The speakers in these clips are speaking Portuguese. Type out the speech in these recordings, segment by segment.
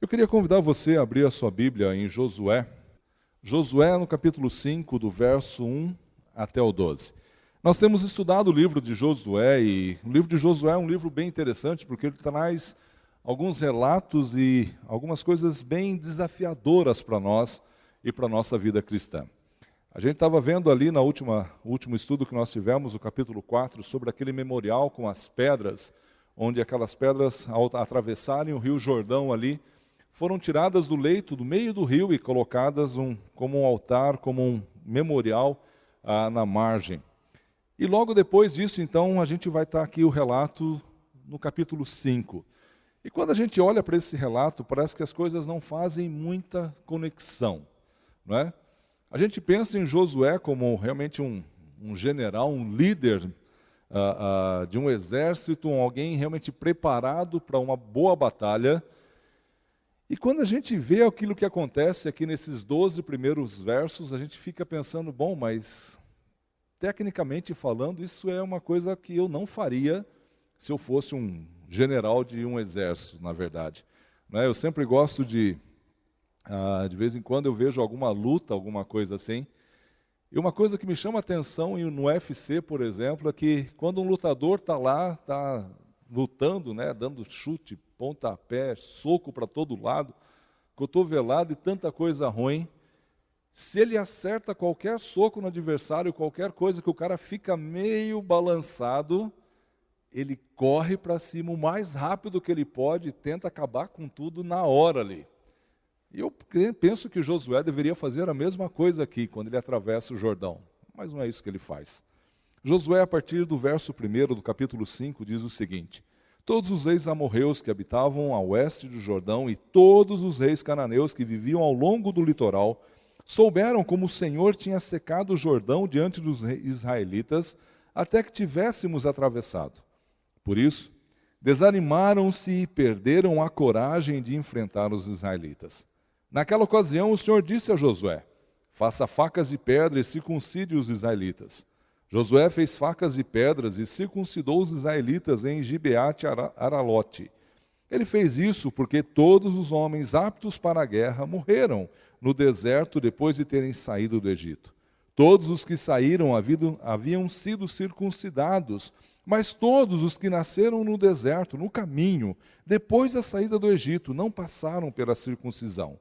Eu queria convidar você a abrir a sua Bíblia em Josué. Josué no capítulo 5, do verso 1 até o 12. Nós temos estudado o livro de Josué e o livro de Josué é um livro bem interessante porque ele traz alguns relatos e algumas coisas bem desafiadoras para nós e para a nossa vida cristã. A gente estava vendo ali no último estudo que nós tivemos, o capítulo 4, sobre aquele memorial com as pedras, onde aquelas pedras, ao atravessarem o rio Jordão ali, foram tiradas do leito, do meio do rio e colocadas como um altar, como um memorial na margem. E logo depois disso, então, a gente vai estar aqui o relato no capítulo 5. E quando a gente olha para esse relato, parece que as coisas não fazem muita conexão, não é? A gente pensa em Josué como realmente um general, um líder de um exército, alguém realmente preparado para uma boa batalha. E quando a gente vê aquilo que acontece aqui nesses 12 primeiros versos, a gente fica pensando, bom, mas tecnicamente falando, isso é uma coisa que eu não faria se eu fosse um general de um exército, na verdade. Eu sempre gosto de vez em quando eu vejo alguma luta, alguma coisa assim, e uma coisa que me chama a atenção no UFC, por exemplo, é que quando um lutador está lá, está lutando, dando chute, pontapé, soco para todo lado, cotovelado e tanta coisa ruim, se ele acerta qualquer soco no adversário, qualquer coisa que o cara fica meio balançado, ele corre para cima o mais rápido que ele pode e tenta acabar com tudo na hora ali. E eu penso que Josué deveria fazer a mesma coisa aqui, quando ele atravessa o Jordão. Mas não é isso que ele faz. Josué, a partir do verso 1 do capítulo 5, diz o seguinte: todos os reis amorreus que habitavam a oeste do Jordão e todos os reis cananeus que viviam ao longo do litoral souberam como o Senhor tinha secado o Jordão diante dos israelitas até que tivéssemos atravessado. Por isso, desanimaram-se e perderam a coragem de enfrentar os israelitas. Naquela ocasião, o Senhor disse a Josué: faça facas de pedra e circuncide os israelitas. Josué fez facas de pedras e circuncidou os israelitas em Gibeate Aralote. Ele fez isso porque todos os homens aptos para a guerra morreram no deserto depois de terem saído do Egito. Todos os que saíram haviam sido circuncidados, mas todos os que nasceram no deserto, no caminho, depois da saída do Egito, não passaram pela circuncisão.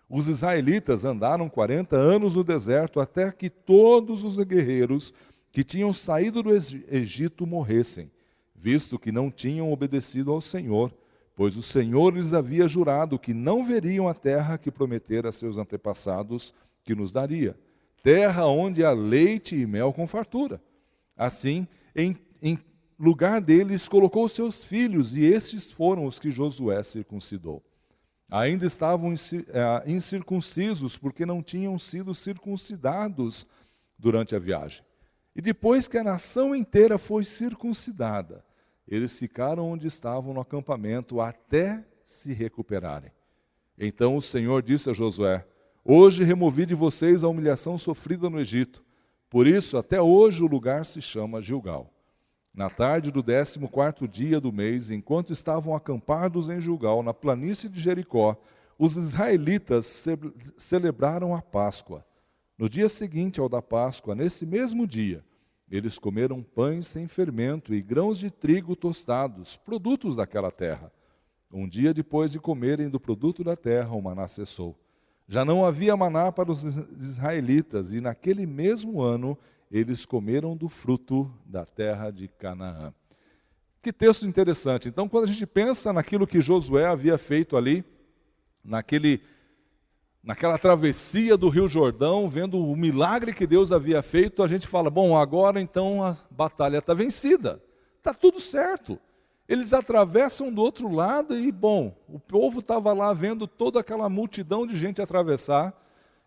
Os israelitas andaram 40 anos no deserto até que todos os guerreiros que tinham saído do Egito morressem, visto que não tinham obedecido ao Senhor, pois o Senhor lhes havia jurado que não veriam a terra que prometera a seus antepassados que nos daria, terra onde há leite e mel com fartura. Assim, em lugar deles colocou seus filhos, e estes foram os que Josué circuncidou. Ainda estavam incircuncisos, porque não tinham sido circuncidados durante a viagem. E depois que a nação inteira foi circuncidada, eles ficaram onde estavam no acampamento até se recuperarem. Então o Senhor disse a Josué: hoje removi de vocês a humilhação sofrida no Egito. Por isso, até hoje o lugar se chama Gilgal. Na tarde do 14º dia do mês, enquanto estavam acampados em Gilgal, na planície de Jericó, os israelitas celebraram a Páscoa. No dia seguinte ao da Páscoa, nesse mesmo dia, eles comeram pães sem fermento e grãos de trigo tostados, produtos daquela terra. Um dia depois de comerem do produto da terra, o maná cessou. Já não havia maná para os israelitas, e naquele mesmo ano eles comeram do fruto da terra de Canaã. Que texto interessante. Então, quando a gente pensa naquilo que Josué havia feito ali, naquela travessia do Rio Jordão, vendo o milagre que Deus havia feito, a gente fala, bom, agora então a batalha está vencida, está tudo certo. Eles atravessam do outro lado e, bom, o povo estava lá vendo toda aquela multidão de gente atravessar,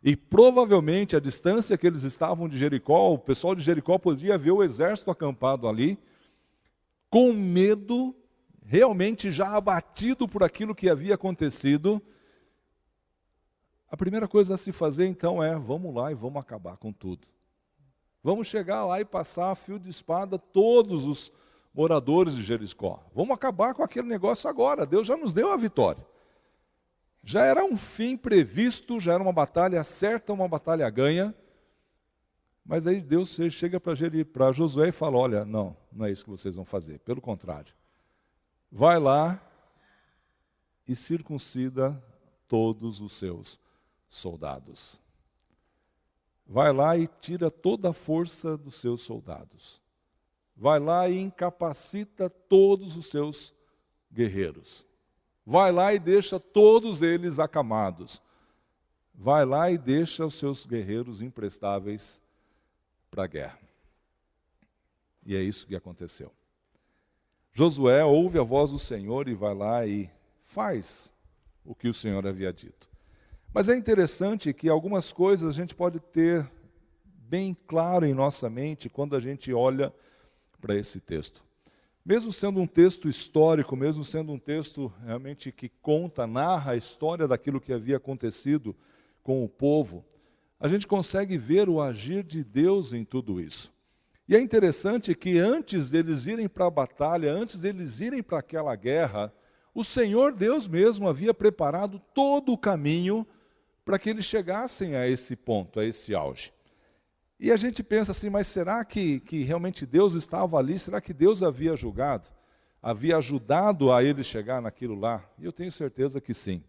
e provavelmente a distância que eles estavam de Jericó, o pessoal de Jericó podia ver o exército acampado ali, com medo, realmente já abatido por aquilo que havia acontecido. A primeira coisa a se fazer então é, vamos lá e vamos acabar com tudo. Vamos chegar lá e passar a fio de espada todos os moradores de Jericó. Vamos acabar com aquele negócio agora, Deus já nos deu a vitória. Já era um fim previsto, já era uma batalha certa, uma batalha ganha. Mas aí Deus chega para Josué e fala, olha, não é isso que vocês vão fazer. Pelo contrário, vai lá e circuncida todos os seus soldados. Vai lá e tira toda a força dos seus soldados. Vai lá e incapacita todos os seus guerreiros. Vai lá e deixa todos eles acamados. Vai lá e deixa os seus guerreiros imprestáveis para a guerra. E é isso que aconteceu. Josué ouve a voz do Senhor e vai lá e faz o que o Senhor havia dito. Mas é interessante que algumas coisas a gente pode ter bem claro em nossa mente quando a gente olha para esse texto. Mesmo sendo um texto histórico, mesmo sendo um texto realmente que conta, narra a história daquilo que havia acontecido com o povo, a gente consegue ver o agir de Deus em tudo isso. E é interessante que antes deles irem para a batalha, antes deles irem para aquela guerra, o Senhor Deus mesmo havia preparado todo o caminho para que eles chegassem a esse ponto, a esse auge. E a gente pensa assim, mas será que realmente Deus estava ali? Será que Deus havia julgado? Havia ajudado a eles chegar naquilo lá? E eu tenho certeza que sim.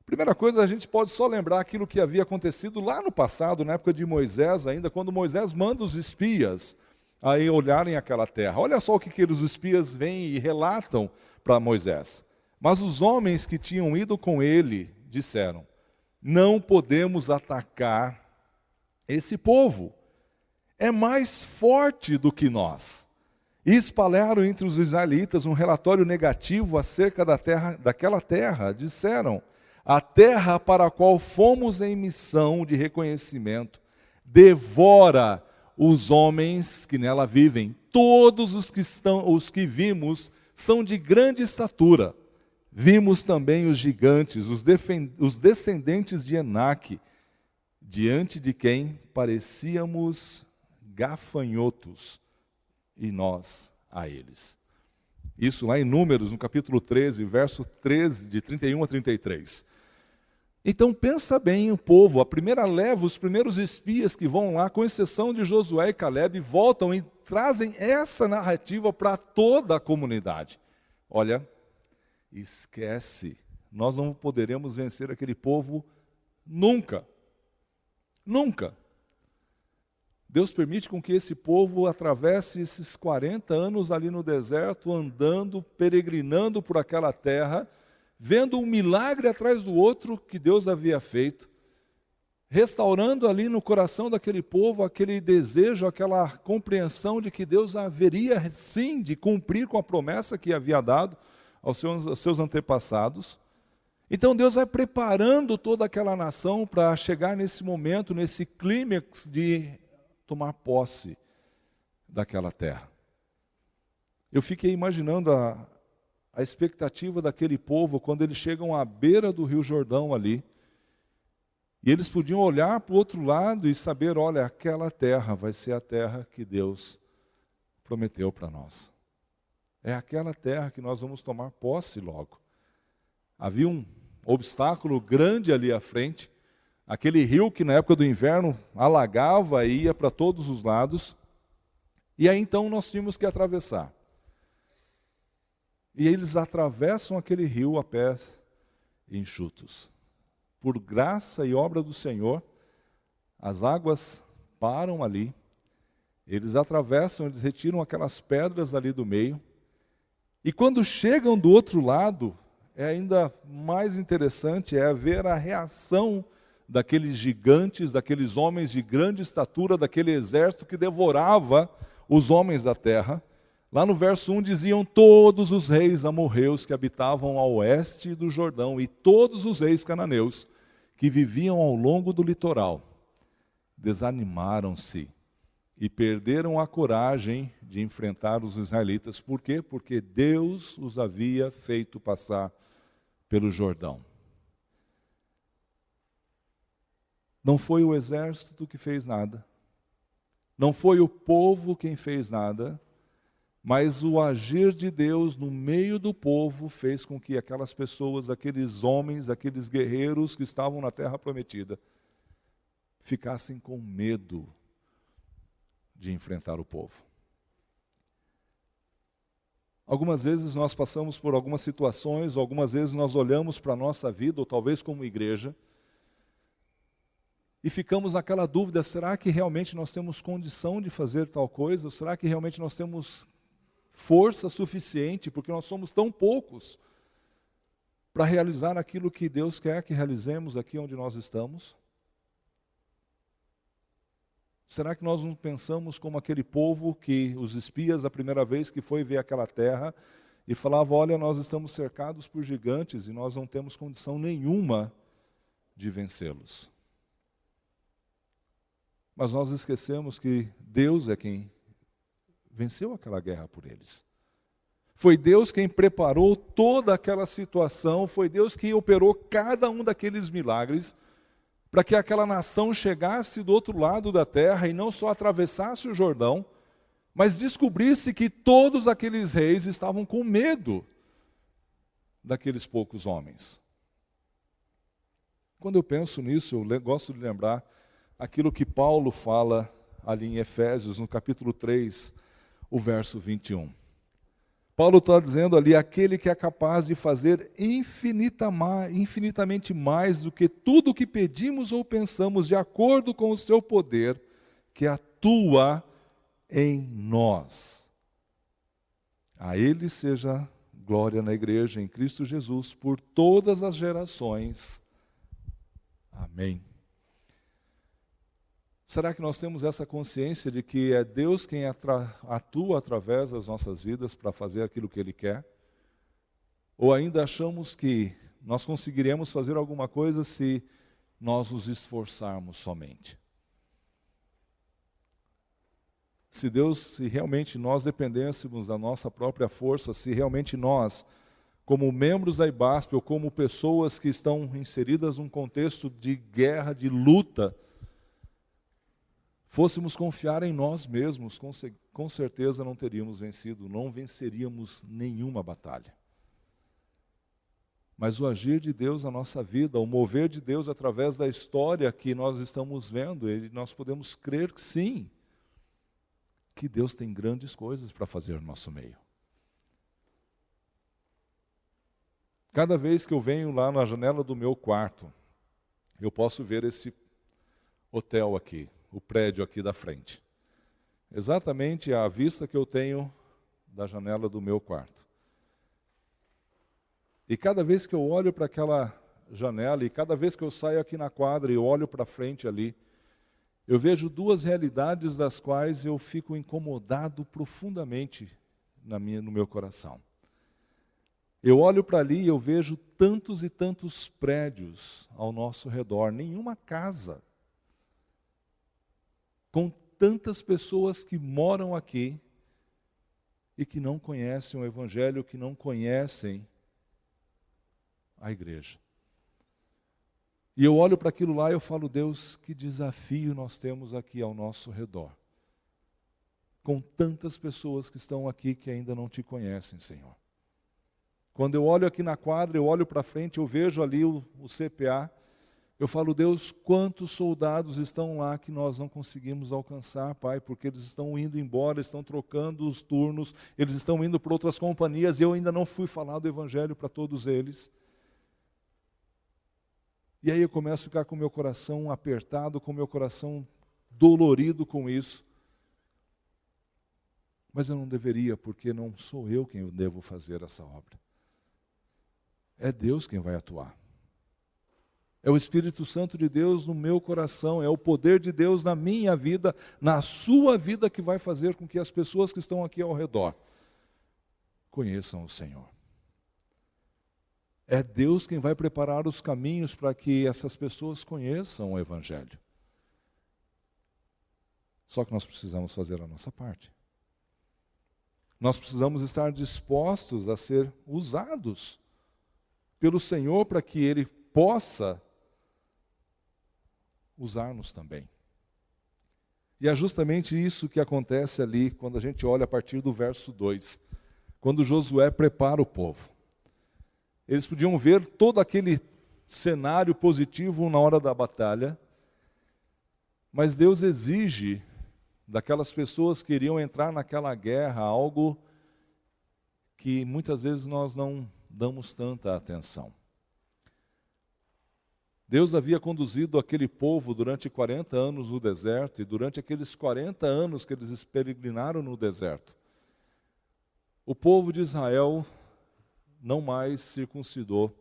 Primeira coisa, a gente pode só lembrar aquilo que havia acontecido lá no passado, na época de Moisés ainda, quando Moisés manda os espias a olharem aquela terra. Olha só o que os espias vêm e relatam para Moisés. Mas os homens que tinham ido com ele disseram, não podemos atacar esse povo, é mais forte do que nós. E espalharam entre os israelitas um relatório negativo acerca daquela terra. Disseram, a terra para a qual fomos em missão de reconhecimento devora os homens que nela vivem. Todos os que vimos são de grande estatura. Vimos também os gigantes, os descendentes de Enaque, diante de quem parecíamos gafanhotos, e nós a eles. Isso lá em Números, no capítulo 13, verso 13, de 31 a 33. Então pensa bem o povo, a primeira leva, os primeiros espias que vão lá, com exceção de Josué e Calebe, voltam e trazem essa narrativa para toda a comunidade. Olha, esquece, nós não poderemos vencer aquele povo nunca. Nunca. Deus permite com que esse povo atravesse esses 40 anos ali no deserto, andando, peregrinando por aquela terra, vendo um milagre atrás do outro que Deus havia feito, restaurando ali no coração daquele povo aquele desejo, aquela compreensão de que Deus haveria sim de cumprir com a promessa que havia dado aos seus antepassados. Então Deus vai preparando toda aquela nação para chegar nesse momento, nesse clímax de tomar posse daquela terra. Eu fiquei imaginando a expectativa daquele povo quando eles chegam à beira do Rio Jordão ali, e eles podiam olhar para o outro lado e saber, olha, aquela terra vai ser a terra que Deus prometeu para nós. É aquela terra que nós vamos tomar posse logo. Havia um obstáculo grande ali à frente, aquele rio que na época do inverno alagava e ia para todos os lados, e aí então nós tínhamos que atravessar. E eles atravessam aquele rio a pés enxutos. Por graça e obra do Senhor, as águas param ali, eles atravessam, eles retiram aquelas pedras ali do meio, e quando chegam do outro lado, é ainda mais interessante é ver a reação daqueles gigantes, daqueles homens de grande estatura, daquele exército que devorava os homens da terra. Lá no verso 1 diziam, todos os reis amorreus que habitavam ao oeste do Jordão e todos os reis cananeus que viviam ao longo do litoral desanimaram-se e perderam a coragem de enfrentar os israelitas. Por quê? Porque Deus os havia feito passar pelo Jordão. Não foi o exército que fez nada, não foi o povo quem fez nada, Mas o agir de Deus no meio do povo fez com que aquelas pessoas, aqueles homens, aqueles guerreiros que estavam na terra prometida, ficassem com medo de enfrentar o povo. Algumas vezes nós passamos por algumas situações, algumas vezes nós olhamos para a nossa vida, ou talvez como igreja, e ficamos naquela dúvida, será que realmente nós temos condição de fazer tal coisa? Ou será que realmente nós temos força suficiente, porque nós somos tão poucos, para realizar aquilo que Deus quer que realizemos aqui onde nós estamos? Será que nós não pensamos como aquele povo que os espias, a primeira vez que foi ver aquela terra, e falava, olha, nós estamos cercados por gigantes e nós não temos condição nenhuma de vencê-los. Mas nós esquecemos que Deus é quem venceu aquela guerra por eles. Foi Deus quem preparou toda aquela situação, foi Deus quem operou cada um daqueles milagres, para que aquela nação chegasse do outro lado da terra e não só atravessasse o Jordão, mas descobrisse que todos aqueles reis estavam com medo daqueles poucos homens. Quando eu penso nisso, eu gosto de lembrar aquilo que Paulo fala ali em Efésios, no capítulo 3, o verso 21. Paulo está dizendo ali, aquele que é capaz de fazer infinitamente mais do que tudo o que pedimos ou pensamos, de acordo com o seu poder, que atua em nós. A Ele seja glória na igreja, em Cristo Jesus, por todas as gerações. Amém. Será que nós temos essa consciência de que é Deus quem atua através das nossas vidas para fazer aquilo que Ele quer? Ou ainda achamos que nós conseguiremos fazer alguma coisa se nós nos esforçarmos somente? Se realmente nós dependêssemos da nossa própria força, se realmente nós, como membros da IBASP ou como pessoas que estão inseridas num contexto de guerra, de luta, fôssemos confiar em nós mesmos, com certeza não teríamos vencido, não venceríamos nenhuma batalha. Mas o agir de Deus na nossa vida, o mover de Deus através da história que nós estamos vendo, nós podemos crer que sim, que Deus tem grandes coisas para fazer no nosso meio. Cada vez que eu venho lá na janela do meu quarto, eu posso ver esse hotel aqui, o prédio aqui da frente. Exatamente a vista que eu tenho da janela do meu quarto. E cada vez que eu olho para aquela janela, e cada vez que eu saio aqui na quadra e olho para frente ali, eu vejo duas realidades das quais eu fico incomodado profundamente no meu coração. Eu olho para ali e eu vejo tantos e tantos prédios ao nosso redor, nenhuma casa, com tantas pessoas que moram aqui e que não conhecem o Evangelho, que não conhecem a igreja. E eu olho para aquilo lá e eu falo, Deus, que desafio nós temos aqui ao nosso redor. Com tantas pessoas que estão aqui que ainda não te conhecem, Senhor. Quando eu olho aqui na quadra, eu olho para frente, eu vejo ali o CPA, eu falo, Deus, quantos soldados estão lá que nós não conseguimos alcançar, Pai, porque eles estão indo embora, estão trocando os turnos, eles estão indo para outras companhias, e eu ainda não fui falar do Evangelho para todos eles. E aí eu começo a ficar com o meu coração apertado, com o meu coração dolorido com isso. Mas eu não deveria, porque não sou eu quem devo fazer essa obra. É Deus quem vai atuar. É o Espírito Santo de Deus no meu coração, é o poder de Deus na minha vida, na sua vida, que vai fazer com que as pessoas que estão aqui ao redor conheçam o Senhor. É Deus quem vai preparar os caminhos para que essas pessoas conheçam o Evangelho. Só que nós precisamos fazer a nossa parte. Nós precisamos estar dispostos a ser usados pelo Senhor para que Ele possa usar-nos também. E é justamente isso que acontece ali quando a gente olha a partir do verso 2, quando Josué prepara o povo. Eles podiam ver todo aquele cenário positivo na hora da batalha, mas Deus exige daquelas pessoas que iriam entrar naquela guerra algo que muitas vezes nós não damos tanta atenção. Deus havia conduzido aquele povo durante 40 anos no deserto, e durante aqueles 40 anos que eles peregrinaram no deserto, o povo de Israel não mais circuncidou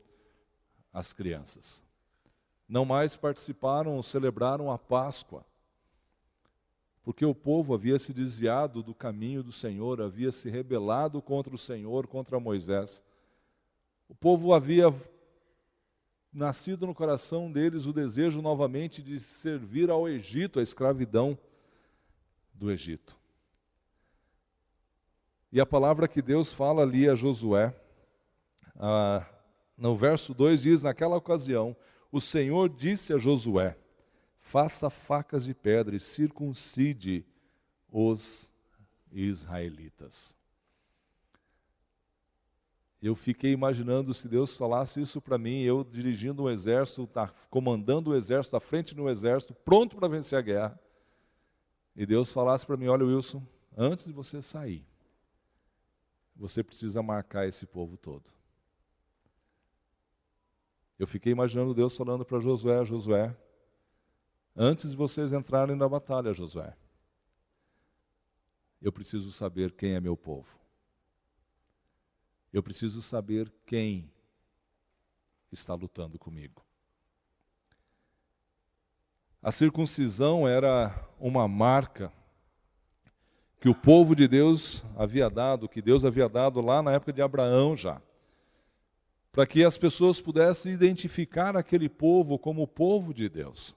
as crianças. Não mais participaram ou celebraram a Páscoa, porque o povo havia se desviado do caminho do Senhor, havia se rebelado contra o Senhor, contra Moisés. O povo havia nascido no coração deles o desejo novamente de servir ao Egito, a escravidão do Egito. E a palavra que Deus fala ali a Josué, no verso 2 diz, naquela ocasião, o Senhor disse a Josué, faça facas de pedra e circuncide os israelitas. Eu fiquei imaginando se Deus falasse isso para mim, eu dirigindo um exército, comandando o exército, à frente do exército, pronto para vencer a guerra. E Deus falasse para mim, olha Wilson, antes de você sair, você precisa marcar esse povo todo. Eu fiquei imaginando Deus falando para Josué, antes de vocês entrarem na batalha, Josué, eu preciso saber quem é meu povo. Eu preciso saber quem está lutando comigo. A circuncisão era uma marca que o povo de Deus havia dado, que Deus havia dado lá na época de Abraão já, para que as pessoas pudessem identificar aquele povo como o povo de Deus.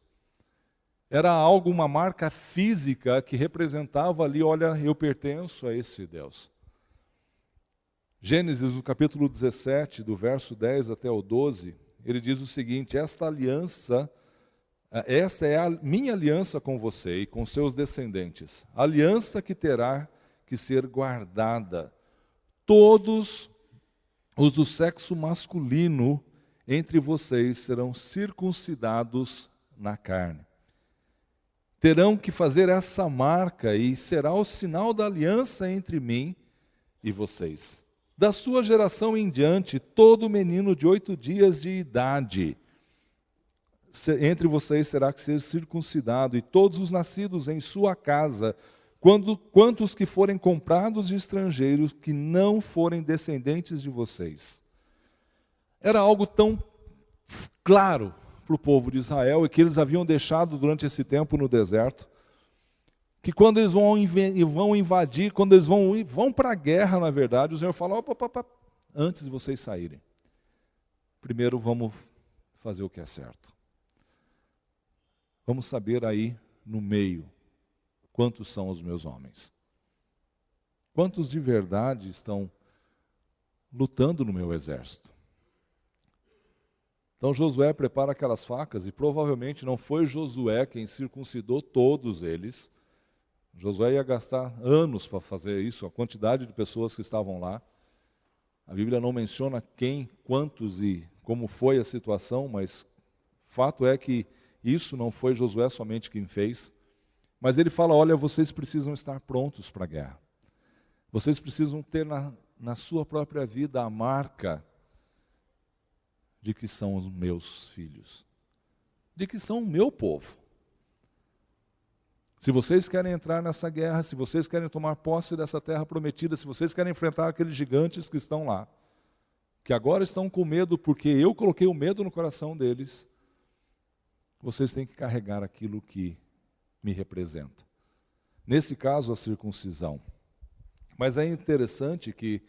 Era algo, uma marca física que representava ali, olha, eu pertenço a esse Deus. Gênesis, no capítulo 17, do verso 10 até o 12, ele diz o seguinte, essa é a minha aliança com você e com seus descendentes, aliança que terá que ser guardada. Todos os do sexo masculino entre vocês serão circuncidados na carne. Terão que fazer essa marca e será o sinal da aliança entre mim e vocês. Da sua geração em diante, todo menino de 8 dias de idade entre vocês terá que ser circuncidado, e todos os nascidos em sua casa, quantos que forem comprados de estrangeiros, que não forem descendentes de vocês. Era algo tão claro para o povo de Israel, e que eles haviam deixado durante esse tempo no deserto, que quando eles vão invadir, quando eles vão para a guerra, na verdade, o Senhor fala, opa, antes de vocês saírem, primeiro vamos fazer o que é certo. Vamos saber aí, no meio, quantos são os meus homens. Quantos de verdade estão lutando no meu exército. Então Josué prepara aquelas facas, e provavelmente não foi Josué quem circuncidou todos eles. Josué ia gastar anos para fazer isso, a quantidade de pessoas que estavam lá. A Bíblia não menciona quem, quantos e como foi a situação, mas fato é que isso não foi Josué somente quem fez. Mas ele fala, olha, vocês precisam estar prontos para a guerra. Vocês precisam ter na sua própria vida a marca de que são os meus filhos, de que são o meu povo. Se vocês querem entrar nessa guerra, se vocês querem tomar posse dessa terra prometida, se vocês querem enfrentar aqueles gigantes que estão lá, que agora estão com medo porque eu coloquei o medo no coração deles, vocês têm que carregar aquilo que me representa. Nesse caso, a circuncisão. Mas é interessante que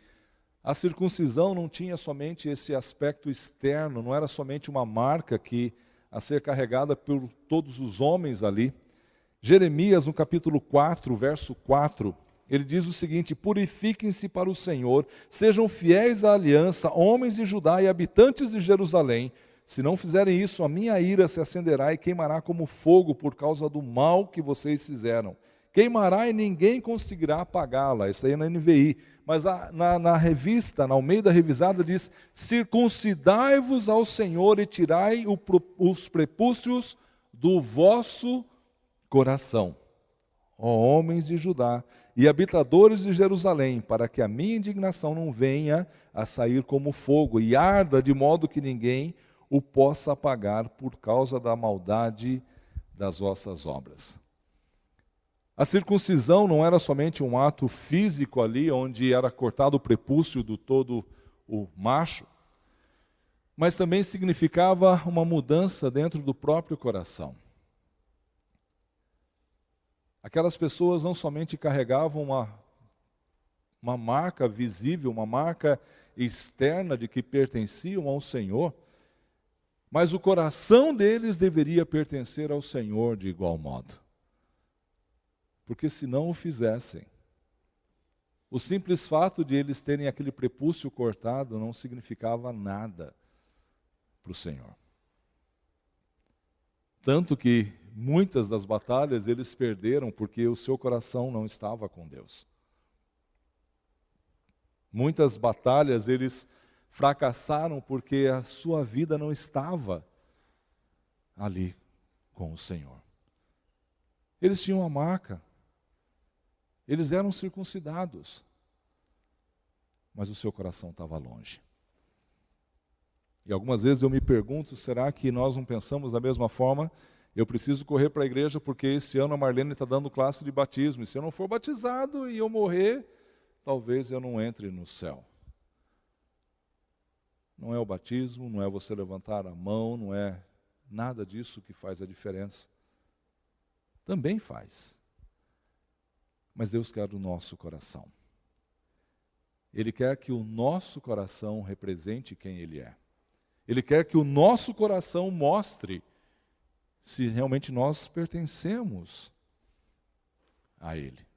a circuncisão não tinha somente esse aspecto externo, não era somente uma marca a ser carregada por todos os homens ali. Jeremias, no capítulo 4, verso 4, ele diz o seguinte, purifiquem-se para o Senhor, sejam fiéis à aliança, homens de Judá e habitantes de Jerusalém, Se não fizerem isso, a minha ira se acenderá e queimará como fogo por causa do mal que vocês fizeram. Queimará e ninguém conseguirá apagá-la. Isso aí é na NVI. Mas na revista, na Almeida Revisada, diz: circuncidai-vos ao Senhor e tirai os prepúcios do vosso coração, ó homens de Judá e habitadores de Jerusalém, para que a minha indignação não venha a sair como fogo e arda de modo que ninguém o possa apagar por causa da maldade das vossas obras. A circuncisão não era somente um ato físico ali, onde era cortado o prepúcio do todo o macho, mas também significava uma mudança dentro do próprio coração. Aquelas pessoas não somente carregavam uma marca visível, uma marca externa de que pertenciam ao Senhor, mas o coração deles deveria pertencer ao Senhor de igual modo. Porque se não o fizessem, o simples fato de eles terem aquele prepúcio cortado não significava nada para o Senhor. Tanto que muitas das batalhas eles perderam porque o seu coração não estava com Deus. Muitas batalhas eles fracassaram porque a sua vida não estava ali com o Senhor. Eles tinham a marca, eles eram circuncidados, mas o seu coração estava longe. E algumas vezes eu me pergunto, será que nós não pensamos da mesma forma? Eu preciso correr para a igreja porque esse ano a Marlene está dando classe de batismo, e se eu não for batizado e eu morrer, talvez eu não entre no céu. Não é o batismo, não é você levantar a mão, não é nada disso que faz a diferença. Também faz. Mas Deus quer o nosso coração. Ele quer que o nosso coração represente quem Ele é. Ele quer que o nosso coração mostre se realmente nós pertencemos a Ele.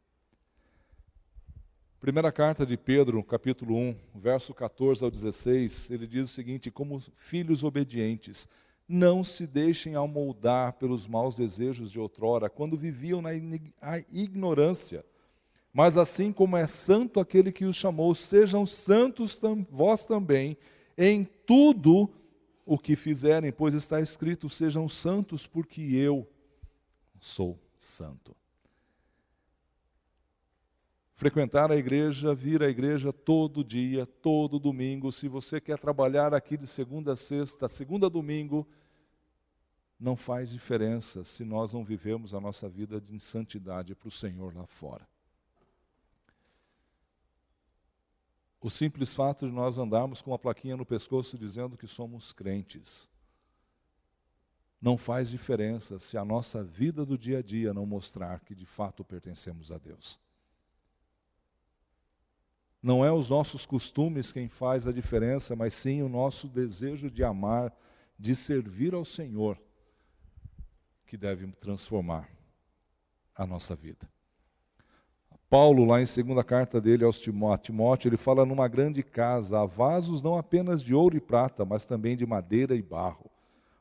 Primeira carta de Pedro, capítulo 1, verso 14 ao 16, ele diz o seguinte: como filhos obedientes, não se deixem amoldar pelos maus desejos de outrora, quando viviam na ignorância. Mas assim como é santo aquele que os chamou, sejam santos vós também, em tudo o que fizerem, pois está escrito: sejam santos, porque eu sou santo. Frequentar a igreja, vir à igreja todo dia, todo domingo, se você quer trabalhar aqui de segunda a sexta, segunda a domingo, não faz diferença se nós não vivemos a nossa vida de santidade para o Senhor lá fora. O simples fato de nós andarmos com uma plaquinha no pescoço dizendo que somos crentes, não faz diferença se a nossa vida do dia a dia não mostrar que de fato pertencemos a Deus. Não é os nossos costumes quem faz a diferença, mas sim o nosso desejo de amar, de servir ao Senhor, que deve transformar a nossa vida. Paulo, lá em segunda carta dele aos Timóteo, ele fala: numa grande casa há vasos não apenas de ouro e prata, mas também de madeira e barro.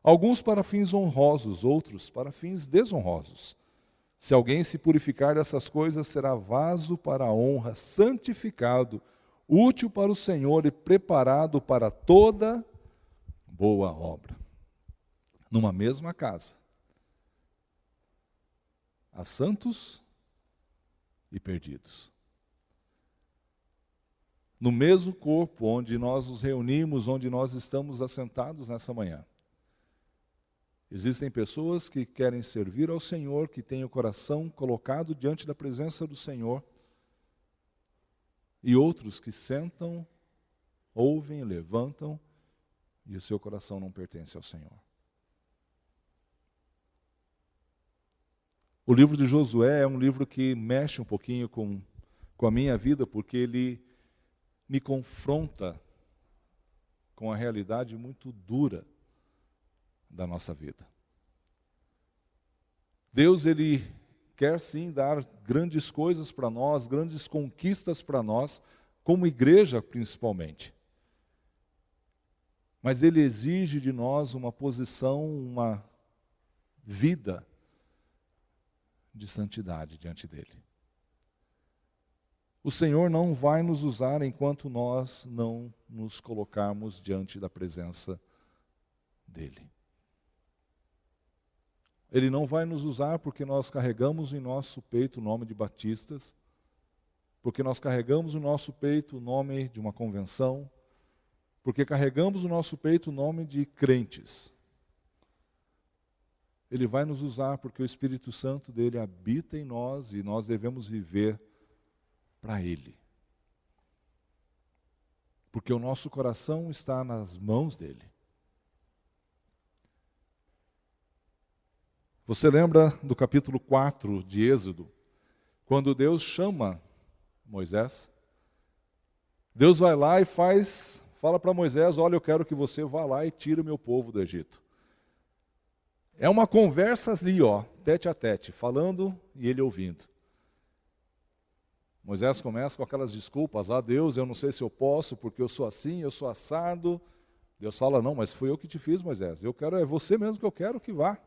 Alguns para fins honrosos, outros para fins desonrosos. Se alguém se purificar dessas coisas, será vaso para a honra, santificado, útil para o Senhor e preparado para toda boa obra. Numa mesma casa, há santos e perdidos. No mesmo corpo onde nós nos reunimos, onde nós estamos assentados nessa manhã, existem pessoas que querem servir ao Senhor, que têm o coração colocado diante da presença do Senhor, e outros que sentam, ouvem, levantam, e o seu coração não pertence ao Senhor. O livro de Josué é um livro que mexe um pouquinho com a minha vida, porque ele me confronta com a realidade muito dura da nossa vida. Deus, Ele quer sim dar grandes coisas para nós, grandes conquistas para nós, como igreja principalmente. Mas Ele exige de nós uma posição, uma vida de santidade diante dEle. O Senhor não vai nos usar enquanto nós não nos colocarmos diante da presença dEle. Ele não vai nos usar porque nós carregamos em nosso peito o nome de batistas, porque nós carregamos no nosso peito o nome de uma convenção, porque carregamos no nosso peito o nome de crentes. Ele vai nos usar porque o Espírito Santo dele habita em nós e nós devemos viver para Ele. Porque o nosso coração está nas mãos dele. Você lembra do capítulo 4 de Êxodo, quando Deus chama Moisés? Deus vai lá e fala para Moisés, olha, eu quero que você vá lá e tire o meu povo do Egito. É uma conversa ali, tete a tete, falando e ele ouvindo. Moisés começa com aquelas desculpas, Deus, eu não sei se eu posso, porque eu sou assim, eu sou assado. Deus fala, não, mas fui eu que te fiz, Moisés, é você mesmo que eu quero que vá.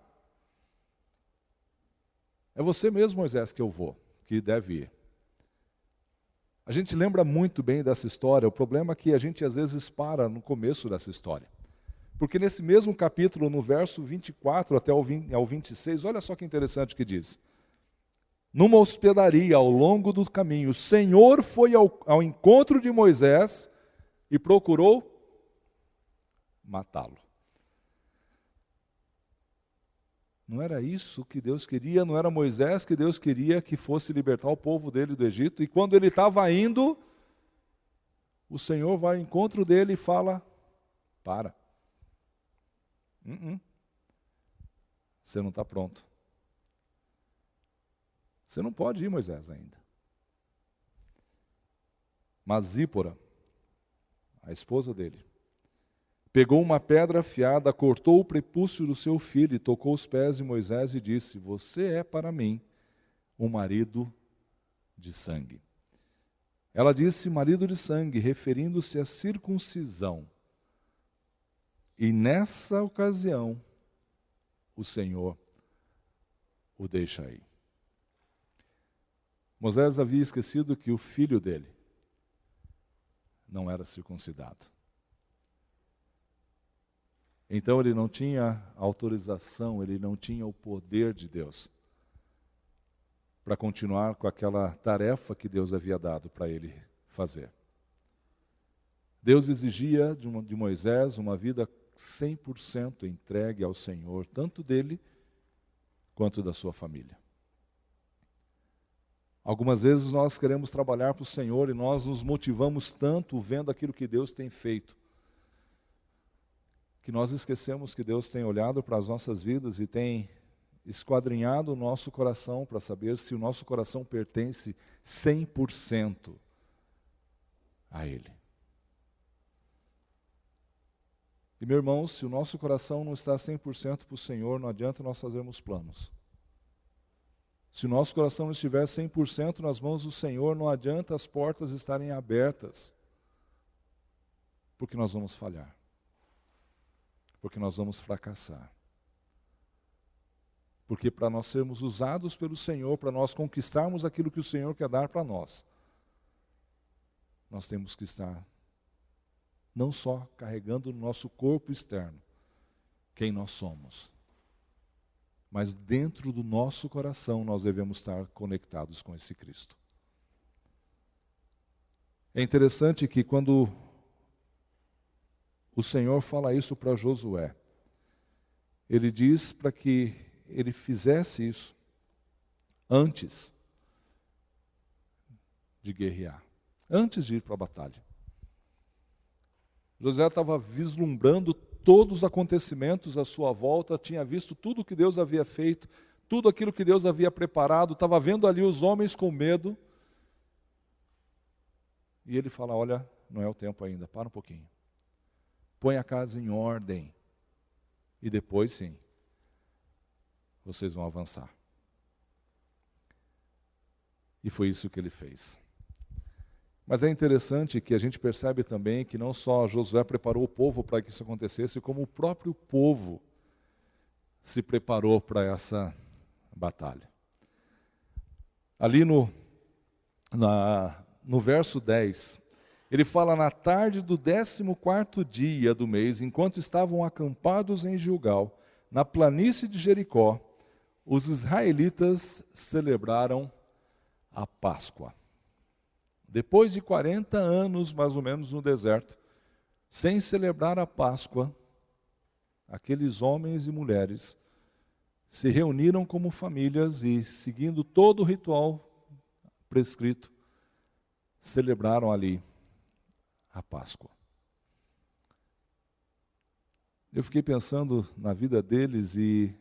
É você mesmo, Moisés, que deve ir. A gente lembra muito bem dessa história, o problema é que a gente às vezes para no começo dessa história. Porque nesse mesmo capítulo, no verso 24 até ao 26, olha só que interessante que diz. Numa hospedaria ao longo do caminho, o Senhor foi ao encontro de Moisés e procurou matá-lo. Não era isso que Deus queria, não era Moisés que Deus queria que fosse libertar o povo dele do Egito. E quando ele estava indo, o Senhor vai ao encontro dele e fala, para. Você não está pronto. Você não pode ir, Moisés, ainda. Mas Zípora, a esposa dele, pegou uma pedra afiada, cortou o prepúcio do seu filho e tocou os pés de Moisés e disse, você é para mim um marido de sangue. Ela disse marido de sangue, referindo-se à circuncisão. E nessa ocasião, o Senhor o deixa aí. Moisés havia esquecido que o filho dele não era circuncidado. Então ele não tinha autorização, ele não tinha o poder de Deus para continuar com aquela tarefa que Deus havia dado para ele fazer. Deus exigia de Moisés uma vida 100% entregue ao Senhor, tanto dele quanto da sua família. Algumas vezes nós queremos trabalhar para o Senhor e nós nos motivamos tanto vendo aquilo que Deus tem feito, que nós esquecemos que Deus tem olhado para as nossas vidas e tem esquadrinhado o nosso coração para saber se o nosso coração pertence 100% a Ele. E, meu irmão, se o nosso coração não está 100% para o Senhor, não adianta nós fazermos planos. Se o nosso coração não estiver 100% nas mãos do Senhor, não adianta as portas estarem abertas, porque nós vamos falhar. Porque nós vamos fracassar. Porque para nós sermos usados pelo Senhor, para nós conquistarmos aquilo que o Senhor quer dar para nós, nós temos que estar não só carregando no nosso corpo externo quem nós somos, mas dentro do nosso coração nós devemos estar conectados com esse Cristo. É interessante que quando o Senhor fala isso para Josué, ele diz para que ele fizesse isso antes de guerrear, antes de ir para a batalha. Josué estava vislumbrando todos os acontecimentos à sua volta, tinha visto tudo o que Deus havia feito, tudo aquilo que Deus havia preparado, estava vendo ali os homens com medo. E ele fala, olha, não é o tempo ainda, para um pouquinho. Põe a casa em ordem. E depois sim, vocês vão avançar. E foi isso que ele fez. Mas é interessante que a gente percebe também que não só Josué preparou o povo para que isso acontecesse, como o próprio povo se preparou para essa batalha. Ali no verso 10, ele fala: na tarde do 14º dia do mês, enquanto estavam acampados em Gilgal, na planície de Jericó, os israelitas celebraram a Páscoa. Depois de 40 anos, mais ou menos, no deserto, sem celebrar a Páscoa, aqueles homens e mulheres se reuniram como famílias e, seguindo todo o ritual prescrito, celebraram ali a Páscoa. Eu fiquei pensando na vida deles e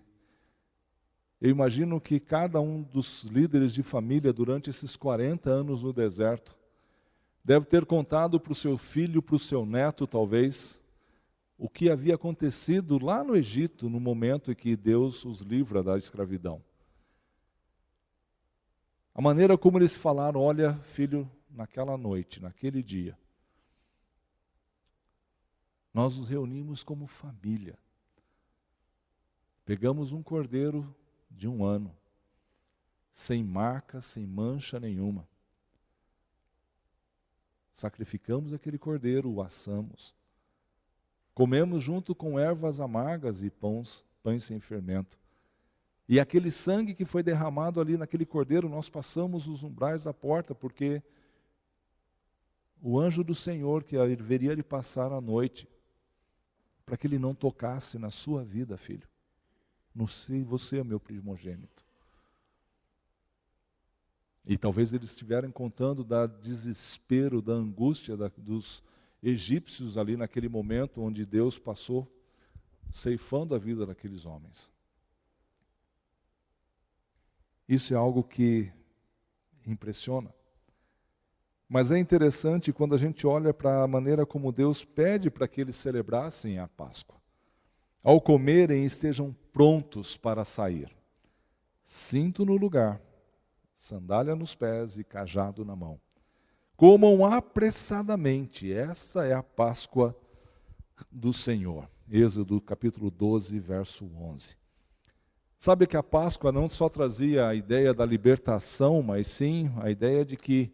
eu imagino que cada um dos líderes de família, durante esses 40 anos no deserto, deve ter contado para o seu filho, para o seu neto, talvez, o que havia acontecido lá no Egito, no momento em que Deus os livra da escravidão. A maneira como eles falaram: olha, filho, naquela noite, naquele dia, nós nos reunimos como família. Pegamos um cordeiro de 1 ano, sem marca, sem mancha nenhuma. Sacrificamos aquele cordeiro, o assamos. Comemos junto com ervas amargas e pães sem fermento. E aquele sangue que foi derramado ali naquele cordeiro, nós passamos os umbrais da porta, porque o anjo do Senhor que haveria de passar a noite, para que ele não tocasse na sua vida, filho. Não sei, você é meu primogênito. E talvez eles estiverem contando da desespero, da angústia dos egípcios ali naquele momento onde Deus passou ceifando a vida daqueles homens. Isso é algo que impressiona. Mas é interessante quando a gente olha para a maneira como Deus pede para que eles celebrassem a Páscoa. Ao comerem, estejam prontos para sair. Cinto no lugar, sandália nos pés e cajado na mão. Comam apressadamente, essa é a Páscoa do Senhor. Êxodo capítulo 12, verso 11. Sabe que a Páscoa não só trazia a ideia da libertação, mas sim a ideia de que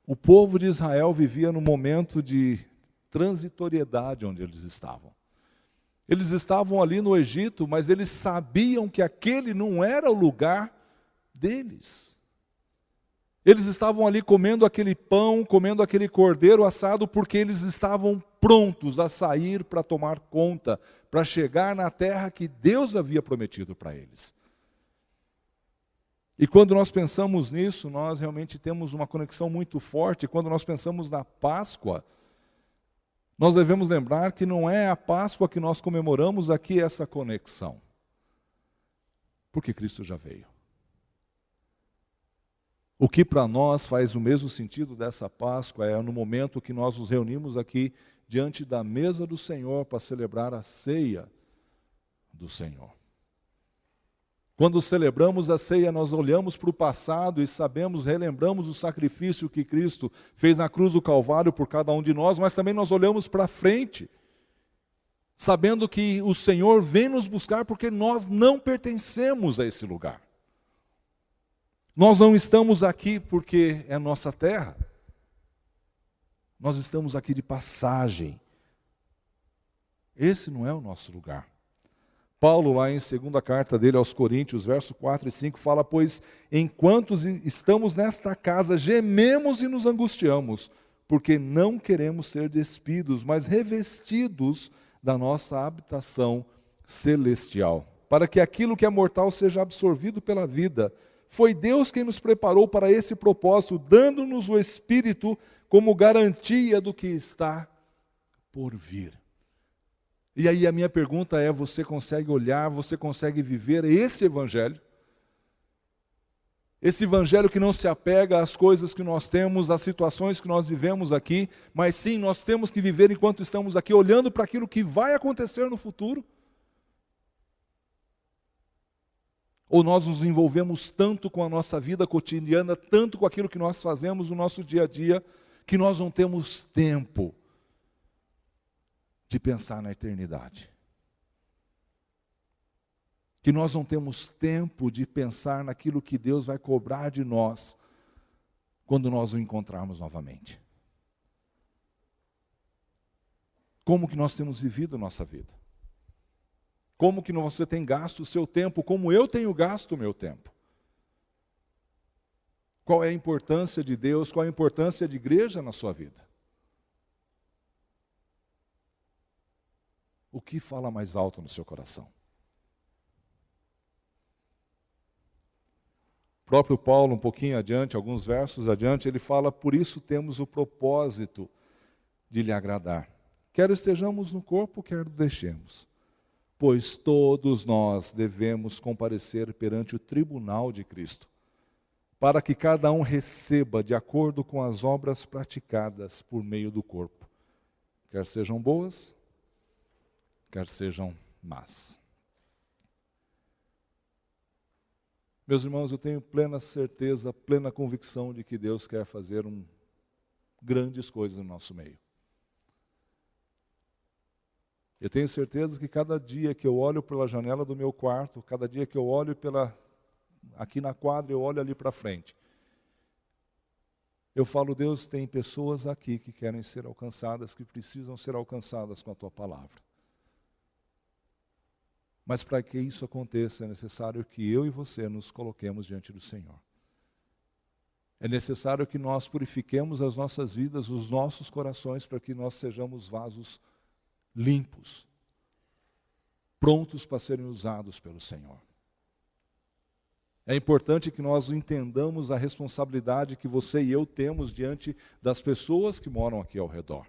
o povo de Israel vivia num momento de transitoriedade onde eles estavam. Eles estavam ali no Egito, mas eles sabiam que aquele não era o lugar deles. Eles estavam ali comendo aquele pão, comendo aquele cordeiro assado, porque eles estavam prontos a sair para tomar conta, para chegar na terra que Deus havia prometido para eles. E quando nós pensamos nisso, nós realmente temos uma conexão muito forte. Quando nós pensamos na Páscoa, nós devemos lembrar que não é a Páscoa que nós comemoramos aqui essa conexão. Porque Cristo já veio. O que para nós faz o mesmo sentido dessa Páscoa é no momento que nós nos reunimos aqui diante da mesa do Senhor para celebrar a ceia do Senhor. Quando celebramos a ceia, nós olhamos para o passado e relembramos o sacrifício que Cristo fez na cruz do Calvário por cada um de nós, mas também nós olhamos para frente, sabendo que o Senhor vem nos buscar porque nós não pertencemos a esse lugar. Nós não estamos aqui porque é nossa terra. Nós estamos aqui de passagem. Esse não é o nosso lugar. Paulo, lá em segunda carta dele aos Coríntios, versos 4 e 5, fala: pois enquanto estamos nesta casa, gememos e nos angustiamos, porque não queremos ser despidos, mas revestidos da nossa habitação celestial, para que aquilo que é mortal seja absorvido pela vida. Foi Deus quem nos preparou para esse propósito, dando-nos o Espírito como garantia do que está por vir. E aí a minha pergunta é: você consegue olhar, você consegue viver esse Evangelho? Esse Evangelho que não se apega às coisas que nós temos, às situações que nós vivemos aqui, mas sim, nós temos que viver enquanto estamos aqui, olhando para aquilo que vai acontecer no futuro. Ou nós nos envolvemos tanto com a nossa vida cotidiana, tanto com aquilo que nós fazemos no nosso dia a dia, que nós não temos tempo de pensar na eternidade. Que nós não temos tempo de pensar naquilo que Deus vai cobrar de nós quando nós o encontrarmos novamente. Como que nós temos vivido a nossa vida? Como que você tem gasto o seu tempo, como eu tenho gasto o meu tempo? Qual é a importância de Deus, qual é a importância de igreja na sua vida? O que fala mais alto no seu coração? O próprio Paulo, um pouquinho adiante, alguns versos adiante, ele fala: por isso temos o propósito de lhe agradar. Quer estejamos no corpo, quer o deixemos. Pois todos nós devemos comparecer perante o tribunal de Cristo, para que cada um receba de acordo com as obras praticadas por meio do corpo, quer sejam boas, quer sejam más. Meus irmãos, eu tenho plena certeza, plena convicção de que Deus quer fazer grandes coisas no nosso meio. Eu tenho certeza que cada dia que eu olho pela janela do meu quarto, cada dia que eu olho aqui na quadra, eu olho ali para frente, eu falo: Deus, tem pessoas aqui que querem ser alcançadas, que precisam ser alcançadas com a Tua palavra. Mas para que isso aconteça, é necessário que eu e você nos coloquemos diante do Senhor. É necessário que nós purifiquemos as nossas vidas, os nossos corações, para que nós sejamos vasos limpos, prontos para serem usados pelo Senhor. É importante que nós entendamos a responsabilidade que você e eu temos diante das pessoas que moram aqui ao redor.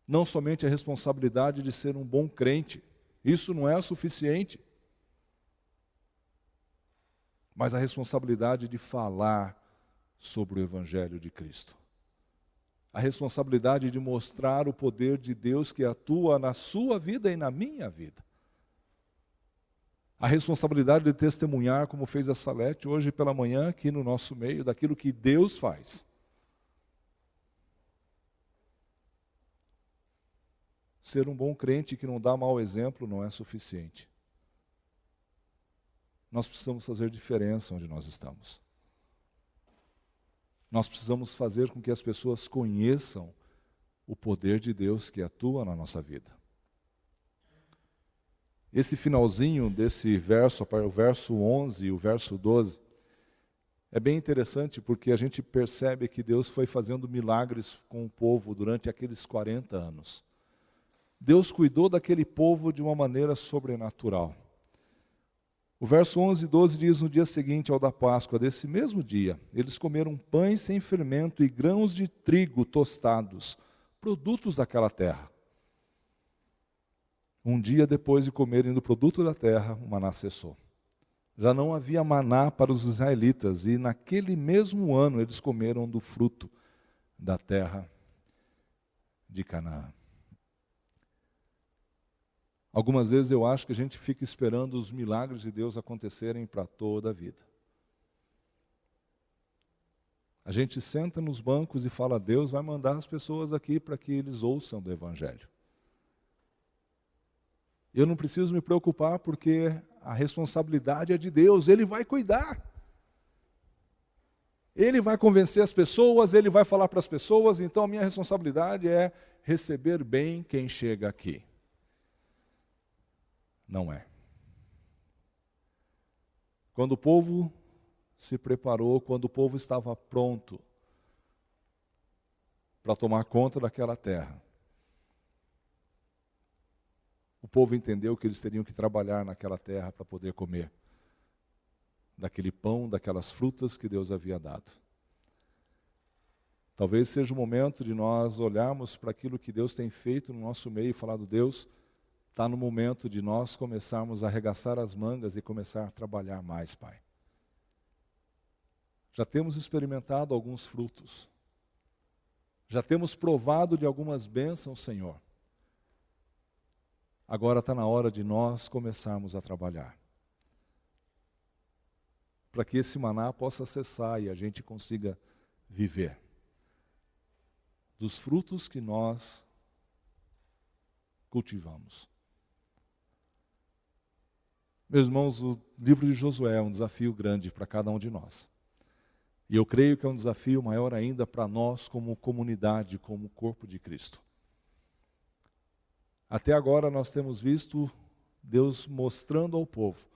Não somente a responsabilidade de ser um bom crente, isso não é suficiente, mas a responsabilidade de falar sobre o Evangelho de Cristo. A responsabilidade de mostrar o poder de Deus que atua na sua vida e na minha vida. A responsabilidade de testemunhar, como fez a Salete hoje pela manhã aqui no nosso meio, daquilo que Deus faz. Ser um bom crente que não dá mau exemplo não é suficiente. Nós precisamos fazer diferença onde nós estamos. Nós precisamos fazer com que as pessoas conheçam o poder de Deus que atua na nossa vida. Esse finalzinho desse verso, o verso 11 e o verso 12, é bem interessante porque a gente percebe que Deus foi fazendo milagres com o povo durante aqueles 40 anos. Deus cuidou daquele povo de uma maneira sobrenatural. O verso 11 e 12 diz: no dia seguinte ao da Páscoa, desse mesmo dia, eles comeram pães sem fermento e grãos de trigo tostados, produtos daquela terra. Um dia depois de comerem do produto da terra, o maná cessou. Já não havia maná para os israelitas, e naquele mesmo ano eles comeram do fruto da terra de Canaã. Algumas vezes eu acho que a gente fica esperando os milagres de Deus acontecerem para toda a vida. A gente senta nos bancos e fala: Deus vai mandar as pessoas aqui para que eles ouçam do Evangelho. Eu não preciso me preocupar porque a responsabilidade é de Deus, Ele vai cuidar. Ele vai convencer as pessoas, Ele vai falar para as pessoas, então a minha responsabilidade é receber bem quem chega aqui. Não é. Quando o povo se preparou, quando o povo estava pronto para tomar conta daquela terra, o povo entendeu que eles teriam que trabalhar naquela terra para poder comer daquele pão, daquelas frutas que Deus havia dado. Talvez seja o momento de nós olharmos para aquilo que Deus tem feito no nosso meio e falar: Deus, está no momento de nós começarmos a arregaçar as mangas e começar a trabalhar mais, Pai. Já temos experimentado alguns frutos. Já temos provado de algumas bênçãos, Senhor. Agora está na hora de nós começarmos a trabalhar, para que esse maná possa cessar e a gente consiga viver dos frutos que nós cultivamos. Meus irmãos, o livro de Josué é um desafio grande para cada um de nós. E eu creio que é um desafio maior ainda para nós como comunidade, como corpo de Cristo. Até agora nós temos visto Deus mostrando ao povo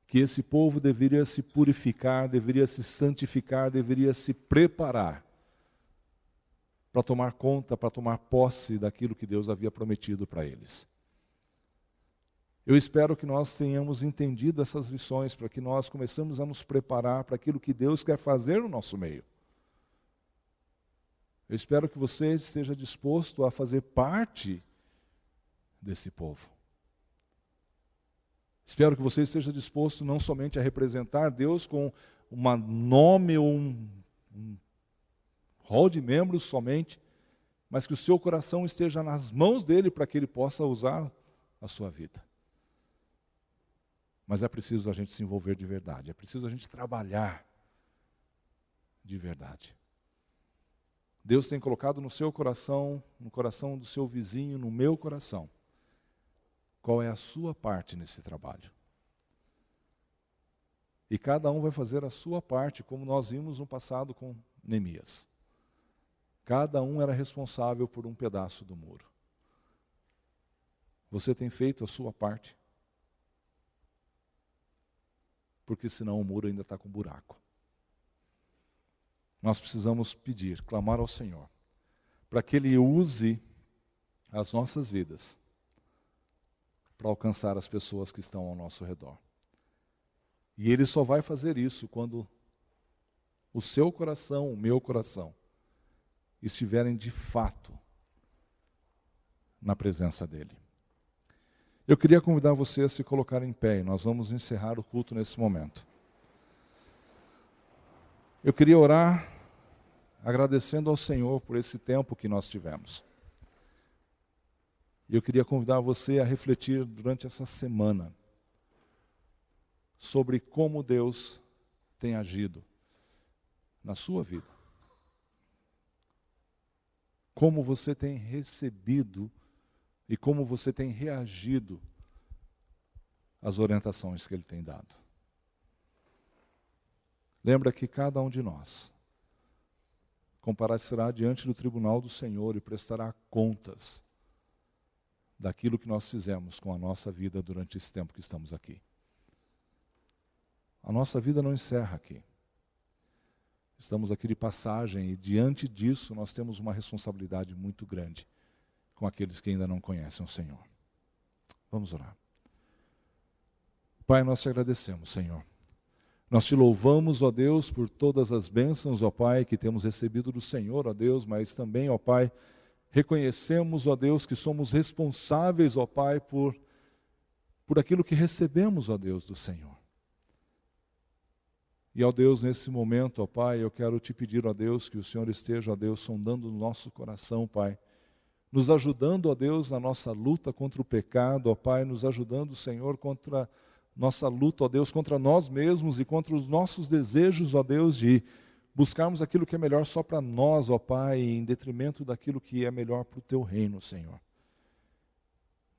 que esse povo deveria se purificar, deveria se santificar, deveria se preparar para tomar conta, para tomar posse daquilo que Deus havia prometido para eles. Eu espero que nós tenhamos entendido essas lições, para que nós começamos a nos preparar para aquilo que Deus quer fazer no nosso meio. Eu espero que você esteja disposto a fazer parte desse povo. Espero que você esteja disposto não somente a representar Deus com um nome ou um rol de membros somente, mas que o seu coração esteja nas mãos dele para que ele possa usar a sua vida. Mas é preciso a gente se envolver de verdade, é preciso a gente trabalhar de verdade. Deus tem colocado no seu coração, no coração do seu vizinho, no meu coração, qual é a sua parte nesse trabalho. E cada um vai fazer a sua parte, como nós vimos no passado com Neemias. Cada um era responsável por um pedaço do muro. Você tem feito a sua parte? Porque senão o muro ainda está com buraco. Nós precisamos pedir, clamar ao Senhor, para que Ele use as nossas vidas para alcançar as pessoas que estão ao nosso redor. E Ele só vai fazer isso quando o seu coração, o meu coração, estiverem de fato na presença dEle. Eu queria convidar você a se colocar em pé, e nós vamos encerrar o culto nesse momento. Eu queria orar agradecendo ao Senhor por esse tempo que nós tivemos. E eu queria convidar você a refletir durante essa semana sobre como Deus tem agido na sua vida. Como você tem recebido e como você tem reagido às orientações que Ele tem dado. Lembra que cada um de nós comparecerá diante do tribunal do Senhor e prestará contas daquilo que nós fizemos com a nossa vida durante esse tempo que estamos aqui. A nossa vida não encerra aqui. Estamos aqui de passagem e diante disso nós temos uma responsabilidade muito grande com aqueles que ainda não conhecem o Senhor. Vamos orar. Pai, nós te agradecemos, Senhor. Nós te louvamos, ó Deus, por todas as bênçãos, ó Pai, que temos recebido do Senhor, ó Deus, mas também, ó Pai, reconhecemos, ó Deus, que somos responsáveis, ó Pai, por aquilo que recebemos, ó Deus, do Senhor. E, ó Deus, nesse momento, ó Pai, eu quero te pedir, ó Deus, que o Senhor esteja, ó Deus, sondando o nosso coração, Pai, nos ajudando, ó Deus, na nossa luta contra o pecado, ó Pai, nos ajudando, Senhor, contra nossa luta, ó Deus, contra nós mesmos e contra os nossos desejos, ó Deus, de buscarmos aquilo que é melhor só para nós, ó Pai, em detrimento daquilo que é melhor para o Teu reino, Senhor.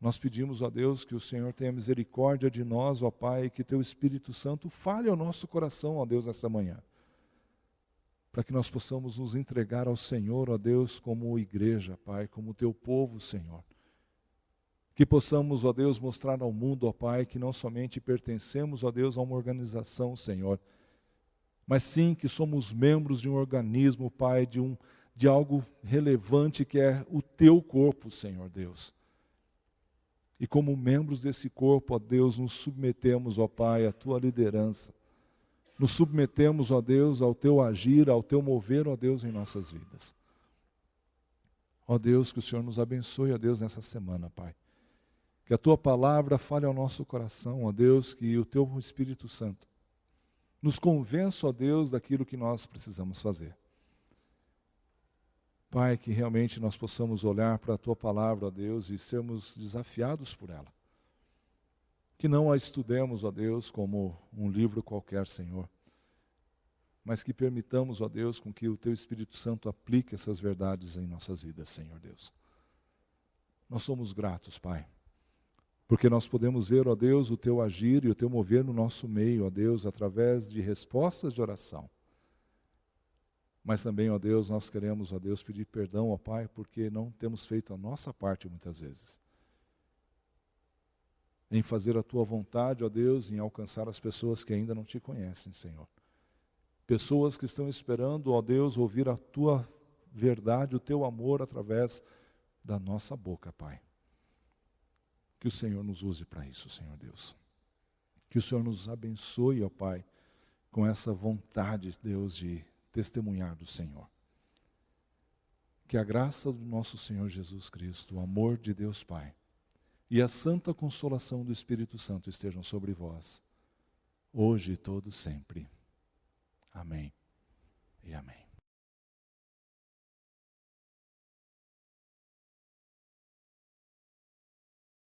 Nós pedimos, ó Deus, que o Senhor tenha misericórdia de nós, ó Pai, e que Teu Espírito Santo fale ao nosso coração, ó Deus, nessa manhã, para que nós possamos nos entregar ao Senhor, ó Deus, como igreja, Pai, como Teu povo, Senhor. Que possamos, ó Deus, mostrar ao mundo, ó Pai, que não somente pertencemos, ó Deus, a uma organização, Senhor, mas sim que somos membros de um organismo, Pai, de algo relevante que é o Teu corpo, Senhor Deus. E como membros desse corpo, ó Deus, nos submetemos, ó Pai, à Tua liderança. Nos submetemos, ó Deus, ao Teu agir, ao Teu mover, ó Deus, em nossas vidas. Ó Deus, que o Senhor nos abençoe, ó Deus, nessa semana, Pai. Que a Tua palavra fale ao nosso coração, ó Deus, que o Teu Espírito Santo nos convença, ó Deus, daquilo que nós precisamos fazer. Pai, que realmente nós possamos olhar para a Tua palavra, ó Deus, e sermos desafiados por ela. Que não a estudemos, ó Deus, como um livro qualquer, Senhor, mas que permitamos, ó Deus, com que o Teu Espírito Santo aplique essas verdades em nossas vidas, Senhor Deus. Nós somos gratos, Pai, porque nós podemos ver, ó Deus, o Teu agir e o Teu mover no nosso meio, ó Deus, através de respostas de oração. Mas também, ó Deus, nós queremos, ó Deus, pedir perdão, ó Pai, porque não temos feito a nossa parte muitas vezes. Em fazer a Tua vontade, ó Deus, em alcançar as pessoas que ainda não Te conhecem, Senhor. Pessoas que estão esperando, ó Deus, ouvir a Tua verdade, o Teu amor através da nossa boca, Pai. Que o Senhor nos use para isso, Senhor Deus. Que o Senhor nos abençoe, ó Pai, com essa vontade, Deus, de testemunhar do Senhor. Que a graça do nosso Senhor Jesus Cristo, o amor de Deus Pai e a santa consolação do Espírito Santo estejam sobre vós, hoje e todo sempre. Amém e amém.